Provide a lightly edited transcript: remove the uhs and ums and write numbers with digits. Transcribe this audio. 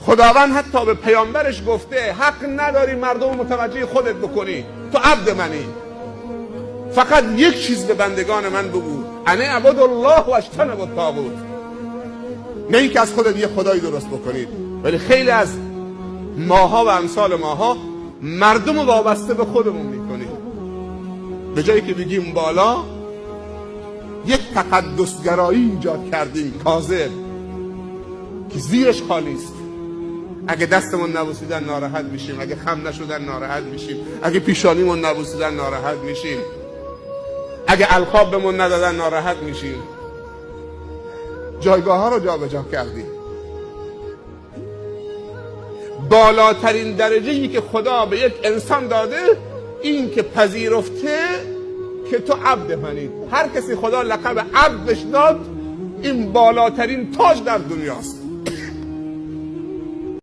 خداوند حتی به پیامبرش گفته حق نداری مردم متوجه خودت بکنی، تو عبد منی، فقط یک چیز به بندگان من بگو، انا عبد الله و اجتنب الطاغوت. نه اینکه از خودت یه خدایی درست بکنید. ولی خیلی از ماها و امثال ماها مردم رو وابسته به خودمون میکنیم. به جایی که بگیم بالا، یک تقدسگرایی ایجاد کردیم کاذب که زیرش خالی است. اگه دستمون نبوسیدن ناراحت میشیم، اگه خم نشدن ناراحت میشیم، اگه پیشانیمون نبوسیدن ناراحت میشیم، اگه القاب بهمون ندادن ناراحت میشیم. جایگاه ها رو جابجا کردیم. بالاترین درجه‌ای که خدا به یک انسان داده این که پذیرفته که تو عبد منی. هر کسی خدا لقب عبدش داد، این بالاترین تاج در دنیاست.